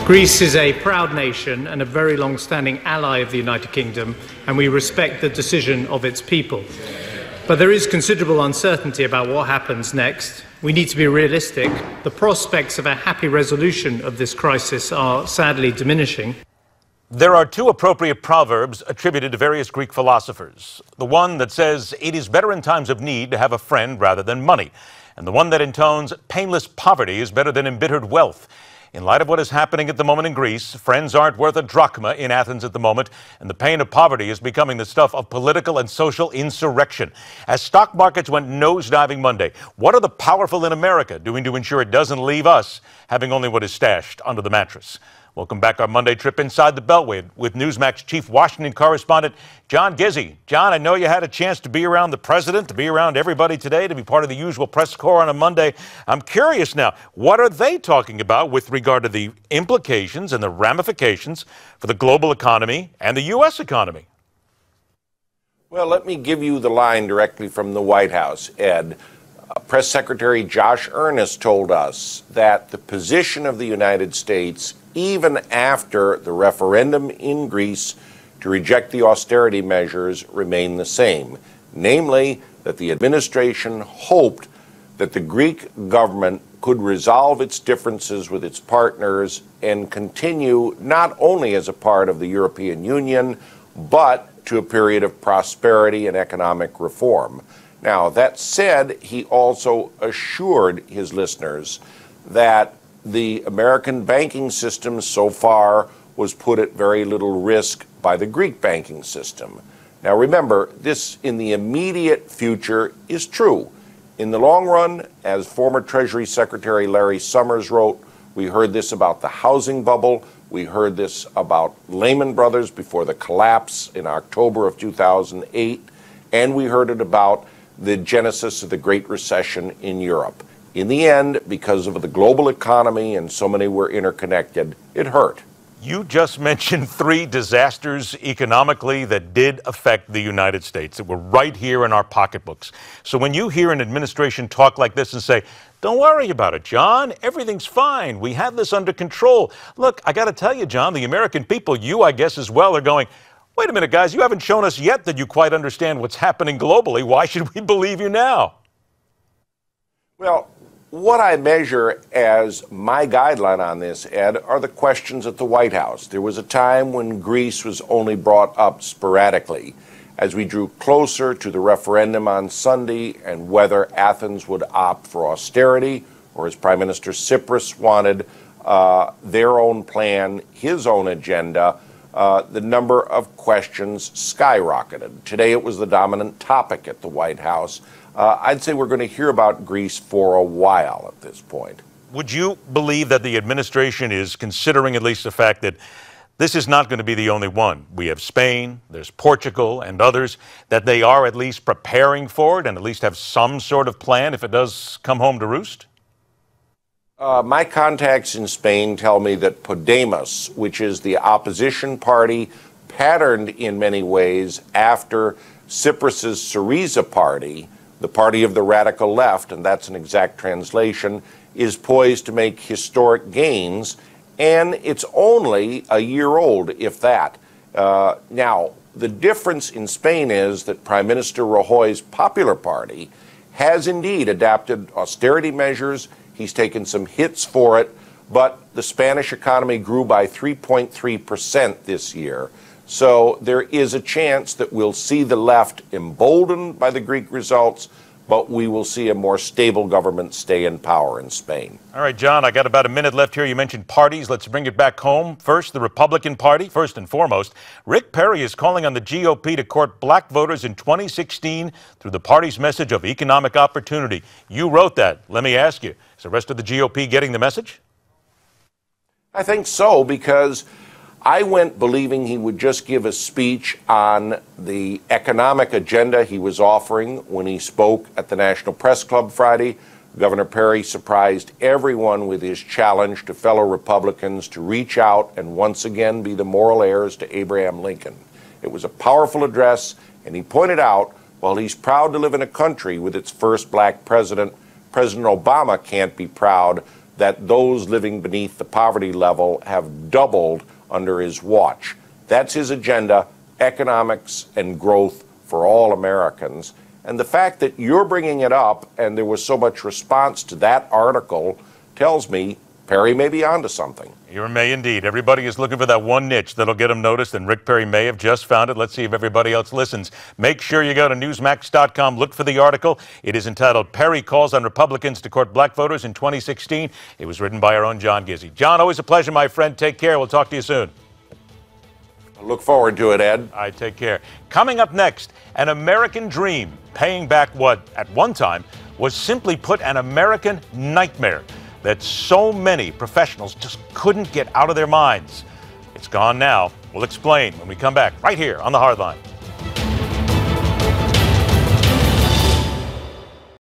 Greece is a proud nation and a very long-standing ally of the United Kingdom, and we respect the decision of its people. But there is considerable uncertainty about what happens next. We need to be realistic. The prospects of a happy resolution of this crisis are sadly diminishing. There are two appropriate proverbs attributed to various Greek philosophers. The one that says, "It is better in times of need to have a friend rather than money," and the one that intones, "Painless poverty is better than embittered wealth." In light of what is happening at the moment in Greece, friends aren't worth a drachma in Athens at the moment, and the pain of poverty is becoming the stuff of political and social insurrection. As stock markets went nosediving Monday, what are the powerful in America doing to ensure it doesn't leave us having only what is stashed under the mattress? Welcome back our Monday trip inside the Beltway with Newsmax Chief Washington Correspondent John Gizzi. John, I know you had a chance to be around the president, to be around everybody today, to be part of the usual press corps on a Monday. I'm curious now, what are they talking about with regard to the implications and the ramifications for the global economy and the U.S. economy? Well, let me give you the line directly from the White House, Ed. Press Secretary Josh Earnest told us that the position of the United States, even after the referendum in Greece to reject the austerity measures, remain the same. Namely, that the administration hoped that the Greek government could resolve its differences with its partners and continue not only as a part of the European Union, but to a period of prosperity and economic reform. Now, that said, he also assured his listeners that the American banking system so far was put at very little risk by the Greek banking system. Now remember, this in the immediate future is true. In the long run, as former Treasury Secretary Larry Summers wrote, we heard this about the housing bubble, we heard this about Lehman Brothers before the collapse in October of 2008, and we heard it about the genesis of the Great Recession in Europe. In the end, because of the global economy and so many were interconnected, it hurt. You just mentioned three disasters economically that did affect the United States, that were right here in our pocketbooks. So when you hear an administration talk like this and say, "Don't worry about it, John, everything's fine, we have this under control." Look, I got to tell you, John, the American people, you I guess as well, are going, "Wait a minute, guys, you haven't shown us yet that you quite understand what's happening globally. Why should we believe you now?" Well, what I measure as my guideline on this, Ed, are the questions at the White House. There was a time when Greece was only brought up sporadically. As we drew closer to the referendum on Sunday and whether Athens would opt for austerity or, as Prime Minister Tsipras wanted, their own plan, his own agenda, the number of questions skyrocketed. Today it was the dominant topic at the White House. I'd say we're going to hear about Greece for a while at this point. Would you believe that the administration is considering at least the fact that this is not going to be the only one? We have Spain, there's Portugal, and others, that they are at least preparing for it and at least have some sort of plan if it does come home to roost? My contacts in Spain tell me that Podemos, which is the opposition party patterned in many ways after Tsipras's Syriza party, the party of the radical left, and that's an exact translation, is poised to make historic gains, and it's only a year old, if that. Now, the difference in Spain is that Prime Minister Rajoy's Popular Party has indeed adapted austerity measures. He's taken some hits for it, but the Spanish economy grew by 3.3% this year. So there is a chance that we'll see the left emboldened by the Greek results, but we will see a more stable government stay in power in Spain. All right, John, I got about a minute left here. You mentioned parties. Let's bring it back home. First, the Republican Party, first and foremost. Rick Perry is calling on the GOP to court black voters in 2016 through the party's message of economic opportunity. You wrote that. Let me ask you, is the rest of the GOP getting the message? I think so, because I went believing he would just give a speech on the economic agenda he was offering when he spoke at the National Press Club Friday. Governor Perry surprised everyone with his challenge to fellow Republicans to reach out and once again be the moral heirs to Abraham Lincoln. It was a powerful address, and he pointed out, while he's proud to live in a country with its first black president, President Obama can't be proud that those living beneath the poverty level have doubled under his watch. That's his agenda, economics and growth for all Americans. And the fact that you're bringing it up and there was so much response to that article tells me Perry may be onto something. You may indeed. Everybody is looking for that one niche that'll get them noticed, and Rick Perry may have just found it. Let's see if everybody else listens. Make sure you go to Newsmax.com. Look for the article. It is entitled Perry Calls on Republicans to Court Black Voters in 2016. It was written by our own John Gizzi. John, always a pleasure, my friend. Take care. We'll talk to you soon. I look forward to it, Ed. All right, take care. Coming up next, an American dream paying back what, at one time, was simply put an American nightmare that so many professionals just couldn't get out of their minds. It's gone now. We'll explain when we come back right here on The Hardline.